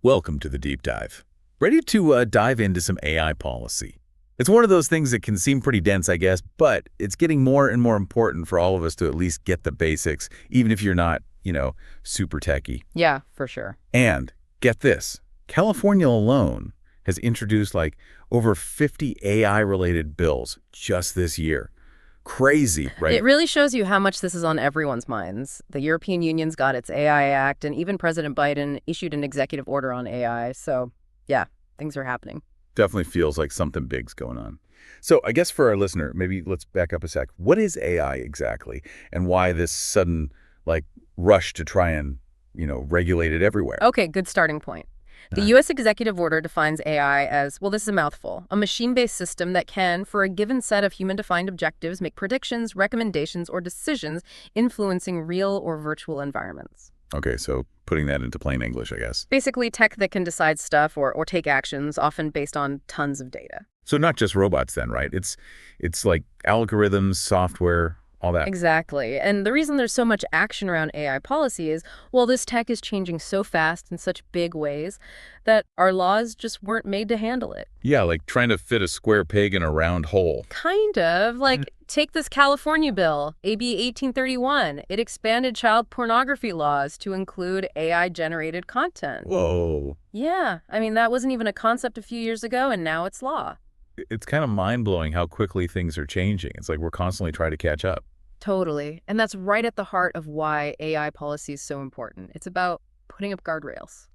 Welcome to the deep dive. Ready to dive into some AI policy. It's one of those things that can seem pretty dense, I guess, but it's getting more and more important for all of us to at least get the basics, even if you're not, super techie. Yeah, for sure. And get this, California alone has introduced like over 50 AI-related bills just this year. Crazy, right? It really shows you how much this is on everyone's minds. The European Union's got its AI Act, and even President Biden issued an executive order on AI. So, yeah, things are happening. Definitely feels like something big's going on. So I guess for our listener, maybe let's back up a sec. What is AI exactly, and why this sudden rush to try and regulate it everywhere? Okay, good starting point. The U.S. executive order defines AI as, well, this is a mouthful, a machine-based system that can, for a given set of human-defined objectives, make predictions, recommendations, or decisions influencing real or virtual environments. Okay, so putting that into plain English, I guess. Basically, tech that can decide stuff or take actions, often based on tons of data. So not just robots then, right? It's like algorithms, software, all that. Exactly. And the reason there's so much action around AI policy is, well, this tech is changing so fast in such big ways that our laws just weren't made to handle it. Yeah, like trying to fit a square peg in a round hole. Kind of. Like, take this California bill, AB 1831. It expanded child pornography laws to include AI-generated content. Whoa. Yeah. I mean, that wasn't even a concept a few years ago, and now it's law. It's kind of mind-blowing how quickly things are changing. It's like we're constantly trying to catch up. Totally. And that's right at the heart of why AI policy is so important. It's about putting up guardrails,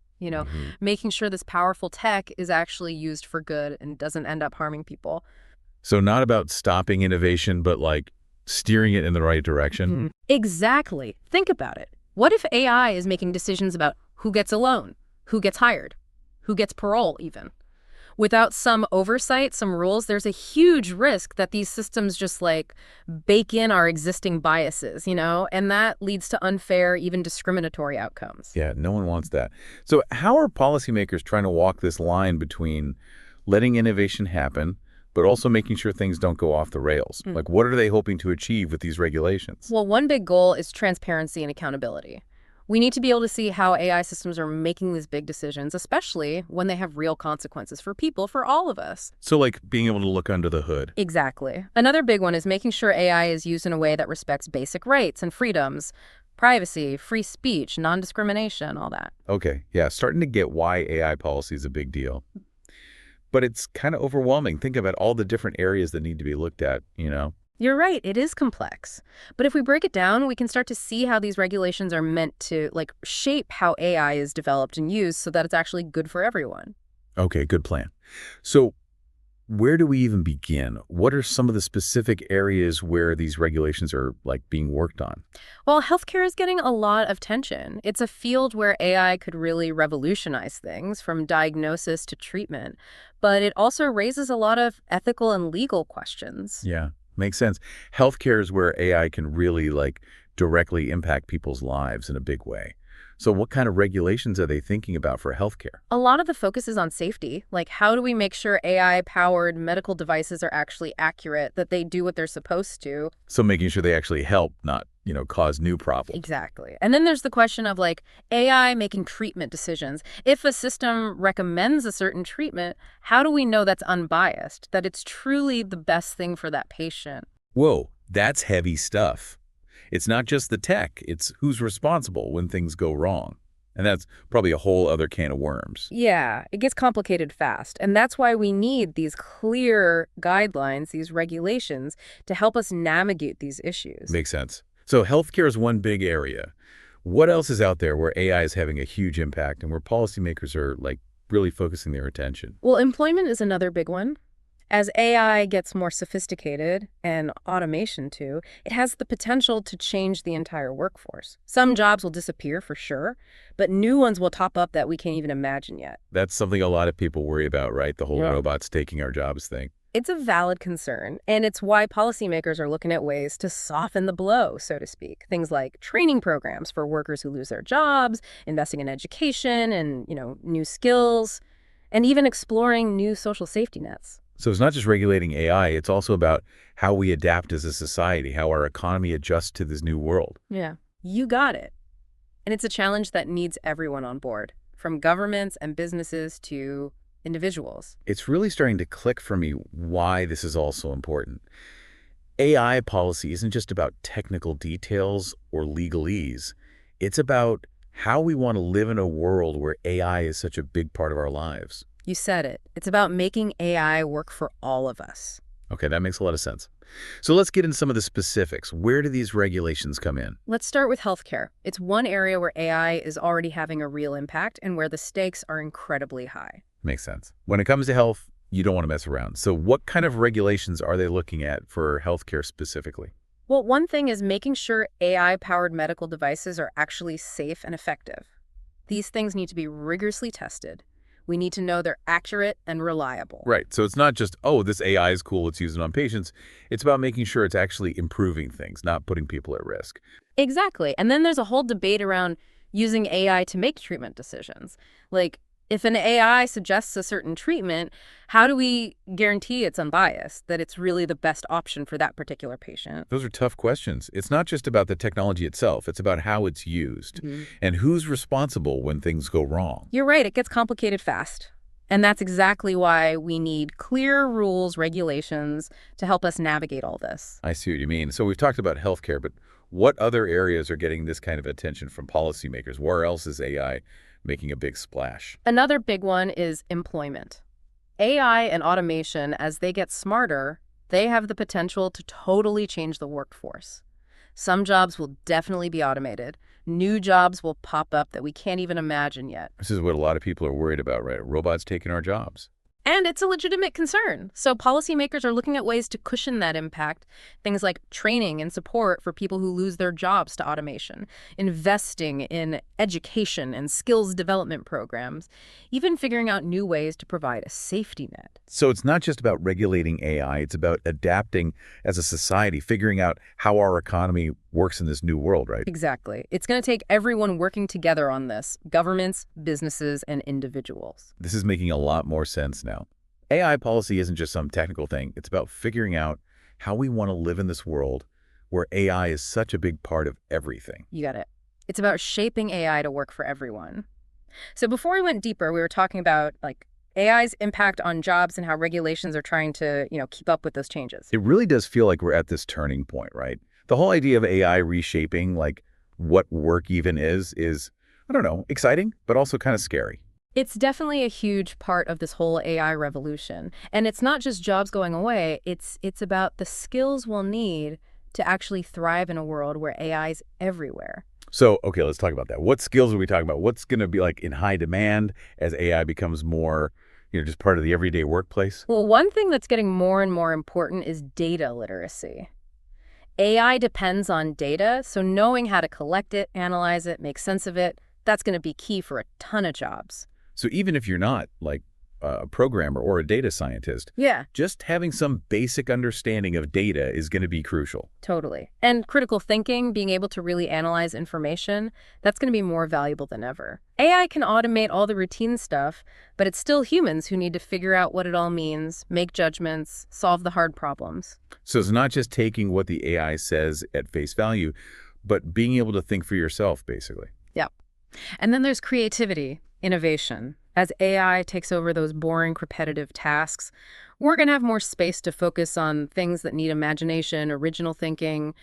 making sure this powerful tech is actually used for good and doesn't end up harming people. So not about stopping innovation, but steering it in the right direction? Exactly. Think about it. What if AI is making decisions about who gets a loan, who gets hired, who gets parole even? Without some oversight, some rules, there's a huge risk that these systems just bake in our existing biases, and that leads to unfair, even discriminatory outcomes. Yeah, no one wants that. So how are policymakers trying to walk this line between letting innovation happen, but also making sure things don't go off the rails? What are they hoping to achieve with these regulations? Well, one big goal is transparency and accountability. We need to be able to see how AI systems are making these big decisions, especially when they have real consequences for people, for all of us. So being able to look under the hood. Exactly. Another big one is making sure AI is used in a way that respects basic rights and freedoms, privacy, free speech, non-discrimination, all that. Okay, yeah, starting to get why AI policy is a big deal. But it's kind of overwhelming. Think about all the different areas that need to be looked at, You're right, it is complex. But if we break it down, we can start to see how these regulations are meant to shape how AI is developed and used so that it's actually good for everyone. Okay, good plan. So where do we even begin? What are some of the specific areas where these regulations are being worked on? Well, healthcare is getting a lot of attention. It's a field where AI could really revolutionize things from diagnosis to treatment. But it also raises a lot of ethical and legal questions. Yeah. Makes sense. Healthcare is where AI can really directly impact people's lives in a big way. So what kind of regulations are they thinking about for healthcare? A lot of the focus is on safety. How do we make sure AI-powered medical devices are actually accurate, that they do what they're supposed to? So making sure they actually help, not, cause new problems. Exactly. And then there's the question of AI making treatment decisions. If a system recommends a certain treatment, how do we know that's unbiased, that it's truly the best thing for that patient? Whoa, that's heavy stuff. It's not just the tech, it's who's responsible when things go wrong. And that's probably a whole other can of worms. Yeah, it gets complicated fast. And that's why we need these clear guidelines, these regulations, to help us navigate these issues. Makes sense. So healthcare is one big area. What else is out there where AI is having a huge impact and where policymakers are really focusing their attention? Well, employment is another big one. As AI gets more sophisticated, and automation too, it has the potential to change the entire workforce. Some jobs will disappear for sure, but new ones will pop up that we can't even imagine yet. That's something a lot of people worry about, right? The whole robots taking our jobs thing. It's a valid concern, and it's why policymakers are looking at ways to soften the blow, so to speak. Things like training programs for workers who lose their jobs, investing in education and, new skills, and even exploring new social safety nets. So it's not just regulating AI, it's also about how we adapt as a society, how our economy adjusts to this new world. Yeah, you got it. And it's a challenge that needs everyone on board. from governments and businesses to individuals. It's really starting to click for me why this is all so important. AI policy isn't just about technical details or legalese. It's about how we want to live in a world where AI is such a big part of our lives. You said it. It's about making AI work for all of us. Okay, that makes a lot of sense. So let's get into some of the specifics. Where do these regulations come in? Let's start with healthcare. It's one area where AI is already having a real impact and where the stakes are incredibly high. Makes sense. When it comes to health, you don't want to mess around. So what kind of regulations are they looking at for healthcare specifically? Well, one thing is making sure AI-powered medical devices are actually safe and effective. These things need to be rigorously tested. We need to know they're accurate and reliable. Right. So it's not just, oh, this AI is cool, let's use it on patients. It's about making sure it's actually improving things, not putting people at risk. Exactly. And then there's a whole debate around using AI to make treatment decisions. Like, if an AI suggests a certain treatment, how do we guarantee it's unbiased, that it's really the best option for that particular patient? Those are tough questions. It's not just about the technology itself. It's about how it's used and who's responsible when things go wrong. You're right. It gets complicated fast. And that's exactly why we need clear rules, regulations to help us navigate all this. I see what you mean. So we've talked about healthcare, but what other areas are getting this kind of attention from policymakers? Where else is AI making a big splash? Another big one is employment. AI and automation, as they get smarter, they have the potential to totally change the workforce. Some jobs will definitely be automated. New jobs will pop up that we can't even imagine yet. This is what a lot of people are worried about, right? Robots taking our jobs. And it's a legitimate concern. So policymakers are looking at ways to cushion that impact. Things like training and support for people who lose their jobs to automation, investing in education and skills development programs, even figuring out new ways to provide a safety net. So it's not just about regulating AI, it's about adapting as a society, figuring out how our economy works in this new world, right? Exactly. It's going to take everyone working together on this, governments, businesses, and individuals. This is making a lot more sense now. AI policy isn't just some technical thing. It's about figuring out how we want to live in this world where AI is such a big part of everything. You got it. It's about shaping AI to work for everyone. So before we went deeper, we were talking about AI's impact on jobs and how regulations are trying to, keep up with those changes. It really does feel like we're at this turning point, right? The whole idea of AI reshaping, what work even is, I don't know, exciting, but also kind of scary. It's definitely a huge part of this whole AI revolution. And it's not just jobs going away, it's about the skills we'll need to actually thrive in a world where AI's everywhere. So, okay, let's talk about that. What skills are we talking about? What's going to be in high demand as AI becomes more, just part of the everyday workplace? Well, one thing that's getting more and more important is data literacy. AI depends on data, so knowing how to collect it, analyze it, make sense of it, that's going to be key for a ton of jobs. So even if you're not a programmer or a data scientist, just having some basic understanding of data is going to be crucial. Totally. And critical thinking, being able to really analyze information, that's going to be more valuable than ever. AI can automate all the routine stuff, but it's still humans who need to figure out what it all means, make judgments, solve the hard problems. So it's not just taking what the AI says at face value, but being able to think for yourself, basically. Yeah. And then there's creativity, innovation. As AI takes over those boring, repetitive tasks, we're going to have more space to focus on things that need imagination, original thinking,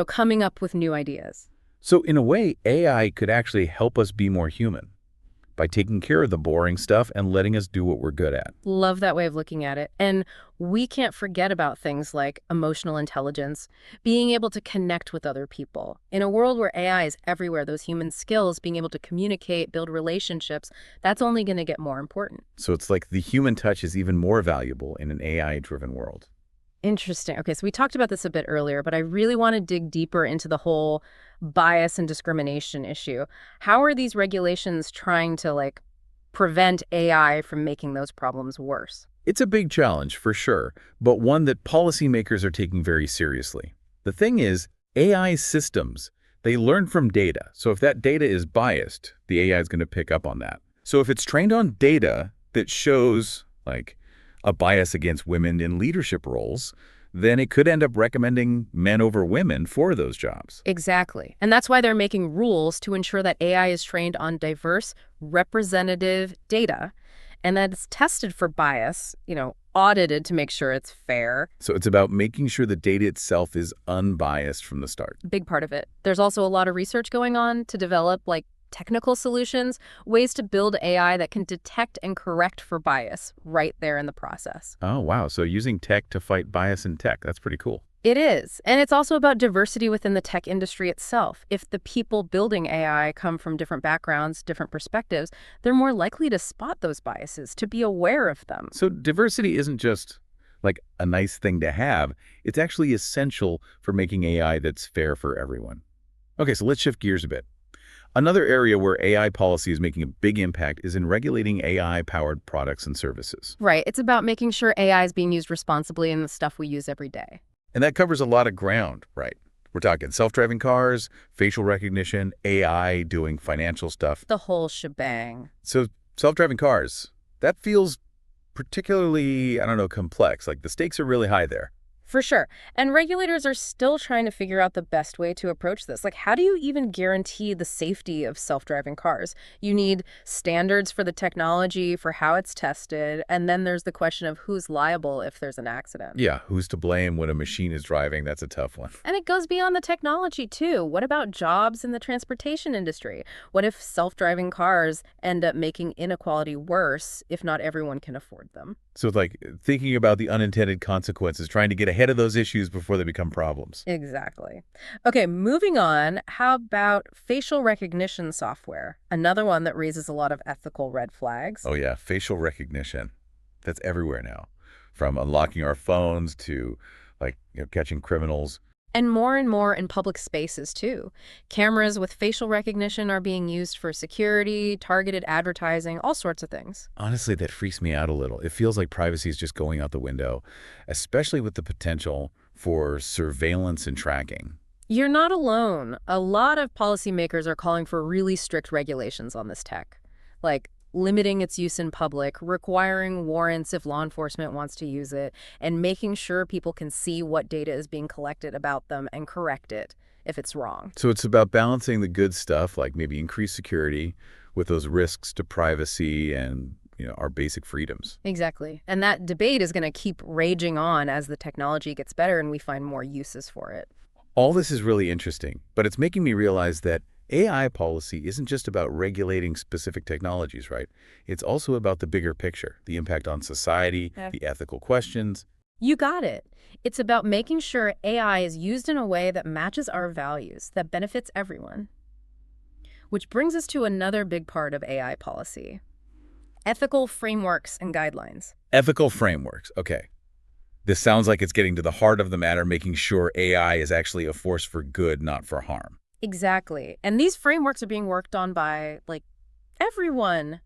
coming up with new ideas. So in a way, AI could actually help us be more human by taking care of the boring stuff and letting us do what we're good at. Love that way of looking at it. And we can't forget about things like emotional intelligence, being able to connect with other people. In a world where AI is everywhere, those human skills, being able to communicate, build relationships, that's only going to get more important. So it's like the human touch is even more valuable in an AI-driven world. Interesting. Okay, so we talked about this a bit earlier, but I really want to dig deeper into the whole bias and discrimination issue. How are these regulations trying to prevent AI from making those problems worse? It's a big challenge for sure, but one that policymakers are taking very seriously. The thing is, AI systems, they learn from data. So if that data is biased, the AI is going to pick up on that. So if it's trained on data that shows a bias against women in leadership roles, then it could end up recommending men over women for those jobs. Exactly. And that's why they're making rules to ensure that AI is trained on diverse, representative data and that it's tested for bias, audited to make sure it's fair. So it's about making sure the data itself is unbiased from the start. Big part of it. There's also a lot of research going on to develop technical solutions, ways to build AI that can detect and correct for bias right there in the process. Oh, wow. So using tech to fight bias in tech, that's pretty cool. It is. And it's also about diversity within the tech industry itself. If the people building AI come from different backgrounds, different perspectives, they're more likely to spot those biases, to be aware of them. So diversity isn't just like a nice thing to have. It's actually essential for making AI that's fair for everyone. Okay, so let's shift gears a bit. Another area where AI policy is making a big impact is in regulating AI-powered products and services. Right. It's about making sure AI is being used responsibly in the stuff we use every day. And that covers a lot of ground, right? We're talking self-driving cars, facial recognition, AI doing financial stuff. The whole shebang. So self-driving cars, that feels particularly, complex. Like the stakes are really high there. For sure. And regulators are still trying to figure out the best way to approach this. How do you even guarantee the safety of self-driving cars? You need standards for the technology, for how it's tested, and then there's the question of who's liable if there's an accident. Yeah, who's to blame when a machine is driving? That's a tough one. And it goes beyond the technology, too. What about jobs in the transportation industry? What if self-driving cars end up making inequality worse if not everyone can afford them? So it's like thinking about the unintended consequences, trying to get ahead of those issues before they become problems. Exactly. Okay, moving on. How about facial recognition software? Another one that raises a lot of ethical red flags. Oh yeah, facial recognition. That's everywhere now. From unlocking our phones to catching criminals. And more in public spaces, too. Cameras with facial recognition are being used for security, targeted advertising, all sorts of things. Honestly, that freaks me out a little. It feels like privacy is just going out the window, especially with the potential for surveillance and tracking. You're not alone. A lot of policymakers are calling for really strict regulations on this tech, like limiting its use in public, requiring warrants if law enforcement wants to use it, and making sure people can see what data is being collected about them and correct it if it's wrong. So it's about balancing the good stuff, like maybe increased security, with those risks to privacy and our basic freedoms. Exactly. And that debate is going to keep raging on as the technology gets better and we find more uses for it. All this is really interesting, but it's making me realize that AI policy isn't just about regulating specific technologies, right? It's also about the bigger picture, the impact on society, the ethical questions. You got it. It's about making sure AI is used in a way that matches our values, that benefits everyone. Which brings us to another big part of AI policy: ethical frameworks and guidelines. Ethical frameworks, okay. This sounds like it's getting to the heart of the matter, making sure AI is actually a force for good, not for harm. Exactly. And these frameworks are being worked on by, everyone.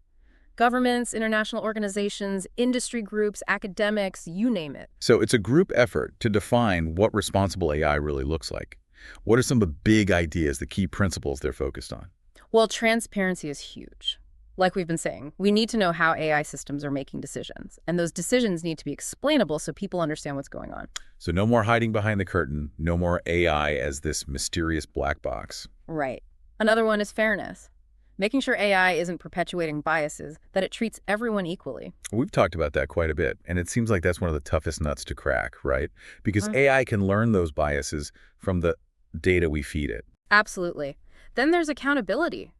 Governments, international organizations, industry groups, academics, you name it. So it's a group effort to define what responsible AI really looks like. What are some of the big ideas, the key principles they're focused on? Well, transparency is huge. Like we've been saying, we need to know how AI systems are making decisions. And those decisions need to be explainable so people understand what's going on. So no more hiding behind the curtain, no more AI as this mysterious black box. Right. Another one is fairness. Making sure AI isn't perpetuating biases, that it treats everyone equally. We've talked about that quite a bit, and it seems like that's one of the toughest nuts to crack, right? Because AI can learn those biases from the data we feed it. Absolutely. Then there's accountability.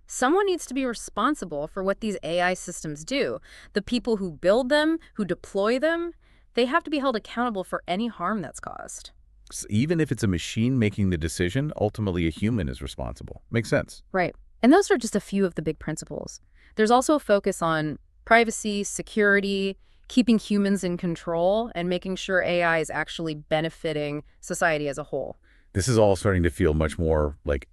Someone needs to be responsible for what these AI systems do. The people who build them, who deploy them, they have to be held accountable for any harm that's caused. So even if it's a machine making the decision, ultimately a human is responsible. Makes sense. Right. And those are just a few of the big principles. There's also a focus on privacy, security, keeping humans in control, and making sure AI is actually benefiting society as a whole. This is all starting to feel much more like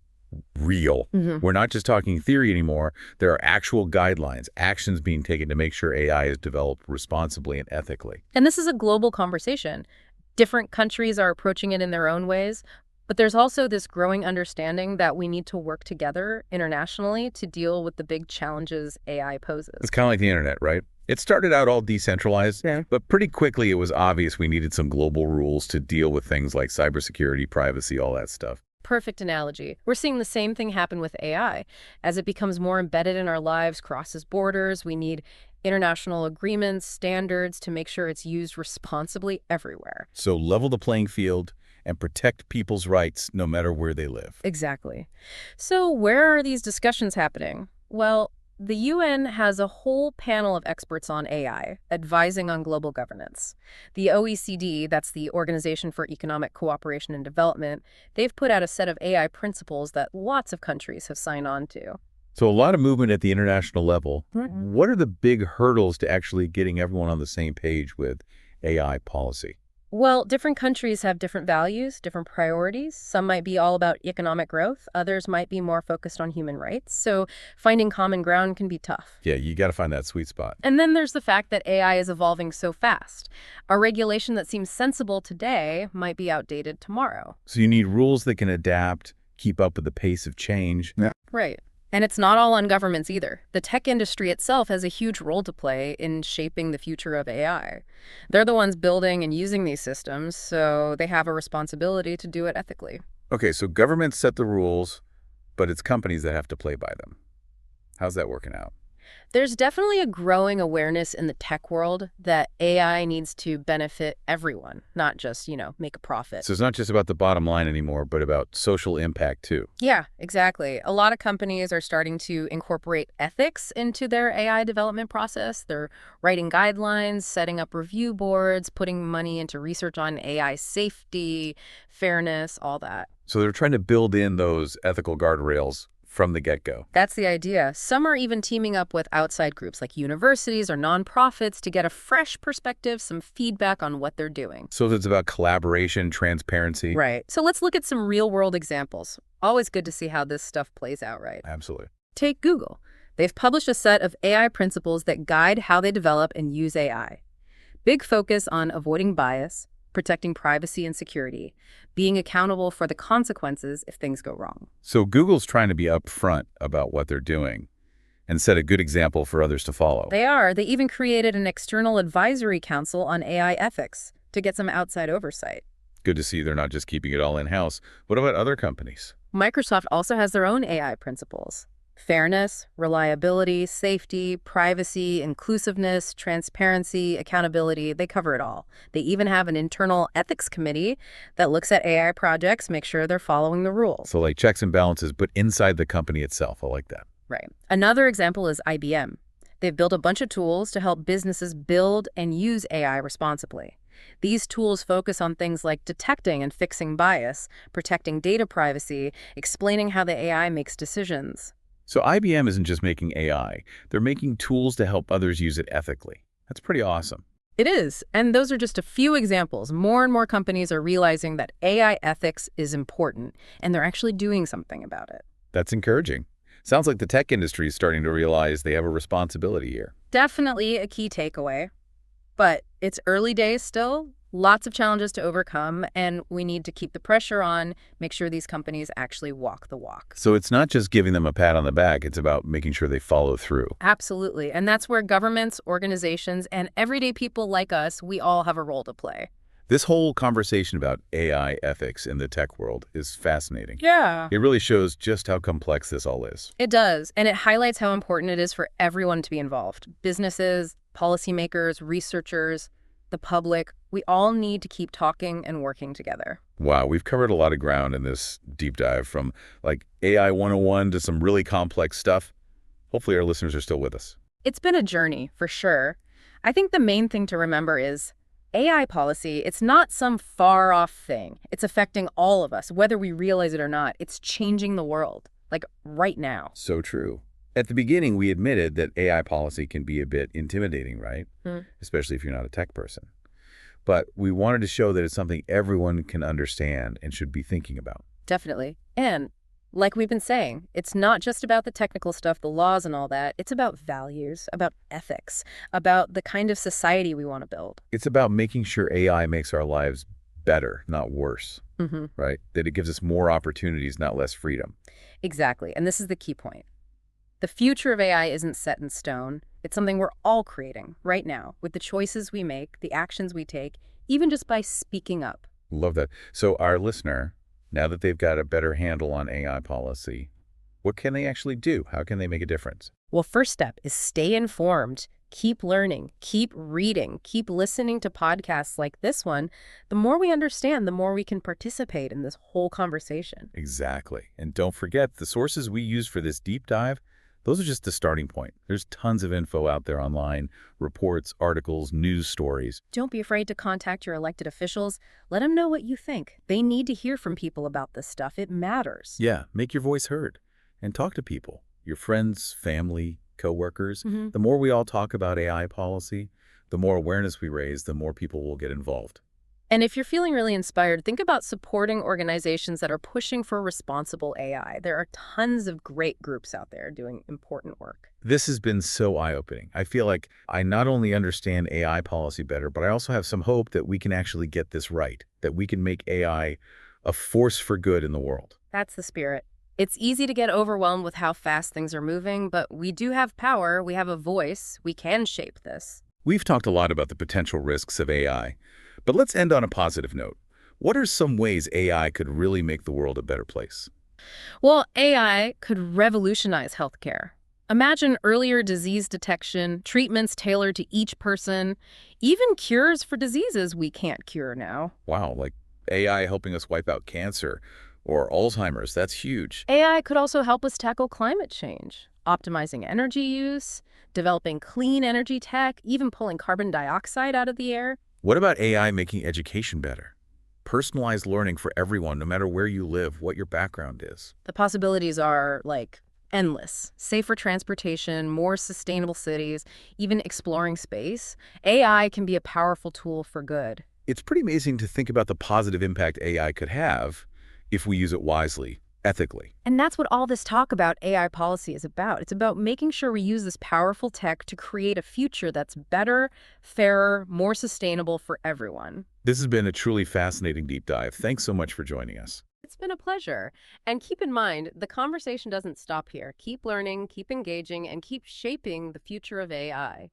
real. We're not just talking theory anymore. There are actual guidelines, actions being taken to make sure AI is developed responsibly and ethically. And this is a global conversation. Different countries are approaching it in their own ways, But there's also this growing understanding that we need to work together internationally to deal with the big challenges AI poses. It's kind of like the internet, right? It started out all decentralized, but pretty quickly it was obvious we needed some global rules to deal with things like cybersecurity, privacy, all that stuff. Perfect analogy. We're seeing the same thing happen with AI. As it becomes more embedded in our lives, crosses borders, we need international agreements, standards to make sure it's used responsibly everywhere. So level the playing field and protect people's rights no matter where they live. Exactly. So where are these discussions happening? Well, the UN has a whole panel of experts on AI, advising on global governance. The OECD, that's the Organization for Economic Cooperation and Development, they've put out a set of AI principles that lots of countries have signed on to. So a lot of movement at the international level. What are the big hurdles to actually getting everyone on the same page with AI policy? Well, different countries have different values, different priorities. Some might be all about economic growth. Others might be more focused on human rights. So finding common ground can be tough. Yeah, you got to find that sweet spot. And then there's the fact that AI is evolving so fast. A regulation that seems sensible today might be outdated tomorrow. So you need rules that can adapt, keep up with the pace of change. Yeah. Right. And it's not all on governments either. The tech industry itself has a huge role to play in shaping the future of AI. They're the ones building and using these systems, so they have a responsibility to do it ethically. Okay, so governments set the rules, but it's companies that have to play by them. How's that working out? There's definitely a growing awareness in the tech world that AI needs to benefit everyone, not just, make a profit. So it's not just about the bottom line anymore, but about social impact too. Yeah, exactly. A lot of companies are starting to incorporate ethics into their AI development process. They're writing guidelines, setting up review boards, putting money into research on AI safety, fairness, all that. So they're trying to build in those ethical guardrails from the get-go. That's the idea. Some are even teaming up with outside groups like universities or nonprofits to get a fresh perspective, some feedback on what they're doing. So it's about collaboration, transparency. Right. So let's look at some real-world examples. Always good to see how this stuff plays out, right? Absolutely. Take Google. They've published a set of AI principles that guide how they develop and use AI. Big focus on avoiding bias, protecting privacy and security, being accountable for the consequences if things go wrong. So Google's trying to be upfront about what they're doing and set a good example for others to follow. They are. They even created an external advisory council on AI ethics to get some outside oversight. Good to see they're not just keeping it all in-house. What about other companies? Microsoft also has their own AI principles. Fairness, reliability, safety, privacy, inclusiveness, transparency, accountability, they cover it all. They even have an internal ethics committee that looks at AI projects, make sure they're following the rules. So like checks and balances, but inside the company itself. I like that. Right. Another example is IBM. They've built a bunch of tools to help businesses build and use AI responsibly. These tools focus on things like detecting and fixing bias, protecting data privacy, explaining how the AI makes decisions. So IBM isn't just making AI. They're making tools to help others use it ethically. That's pretty awesome. It is. And those are just a few examples. More and more companies are realizing that AI ethics is important, and they're actually doing something about it. That's encouraging. Sounds like the tech industry is starting to realize they have a responsibility here. Definitely a key takeaway. But it's early days still. Lots of challenges to overcome, and we need to keep the pressure on, make sure these companies actually walk the walk. So it's not just giving them a pat on the back, it's about making sure they follow through. Absolutely. And that's where governments, organizations, and everyday people like us, we all have a role to play. This whole conversation about AI ethics in the tech world is fascinating. Yeah. It really shows just how complex this all is. It does, and it highlights how important it is for everyone to be involved. Businesses, policymakers, researchers, the public, we all need to keep talking and working together. Wow, we've covered a lot of ground in this deep dive, from like AI 101 to some really complex stuff. Hopefully our listeners are still with us. It's been a journey, for sure. I think the main thing to remember is AI policy, it's not some far-off thing. It's affecting all of us, whether we realize it or not. It's changing the world, like right now. So true. At the beginning, we admitted that AI policy can be a bit intimidating, right? Especially if you're not a tech person. But we wanted to show that it's something everyone can understand and should be thinking about. Definitely. And like we've been saying, it's not just about the technical stuff, the laws and all that. It's about values, about ethics, about the kind of society we want to build. It's about making sure AI makes our lives better, not worse, right? That it gives us more opportunities, not less freedom. Exactly. And this is the key point. The future of AI isn't set in stone. It's something we're all creating right now with the choices we make, the actions we take, even just by speaking up. Love that. So our listener, now that they've got a better handle on AI policy, what can they actually do? How can they make a difference? Well, first step is stay informed. Keep learning, keep reading, keep listening to podcasts like this one. The more we understand, the more we can participate in this whole conversation. Exactly. And don't forget, the sources we use for this deep dive, those are just the starting point. There's tons of info out there online, reports, articles, news stories. Don't be afraid to contact your elected officials. Let them know what you think. They need to hear from people about this stuff. It matters. Yeah, make your voice heard and talk to people, your friends, family, coworkers. The more we all talk about AI policy, the more awareness we raise, the more people will get involved. And if you're feeling really inspired, think about supporting organizations that are pushing for responsible AI. There are tons of great groups out there doing important work. This has been so eye-opening. I feel like I not only understand AI policy better, but I also have some hope that we can actually get this right, that we can make AI a force for good in the world. That's the spirit. It's easy to get overwhelmed with how fast things are moving, but we do have power, we have a voice, we can shape this. We've talked a lot about the potential risks of AI, but let's end on a positive note. What are some ways AI could really make the world a better place? Well, AI could revolutionize healthcare. Imagine earlier disease detection, treatments tailored to each person, even cures for diseases we can't cure now. Wow, like AI helping us wipe out cancer or Alzheimer's, that's huge. AI could also help us tackle climate change, optimizing energy use, developing clean energy tech, even pulling carbon dioxide out of the air. What about AI making education better? Personalized learning for everyone, no matter where you live, what your background is. The possibilities are, endless. Safer transportation, more sustainable cities, even exploring space. AI can be a powerful tool for good. It's pretty amazing to think about the positive impact AI could have if we use it wisely, ethically. And that's what all this talk about AI policy is about. It's about making sure we use this powerful tech to create a future that's better, fairer, more sustainable for everyone. This has been a truly fascinating deep dive. Thanks so much for joining us. It's been a pleasure. And keep in mind, the conversation doesn't stop here. Keep learning, keep engaging, and keep shaping the future of AI.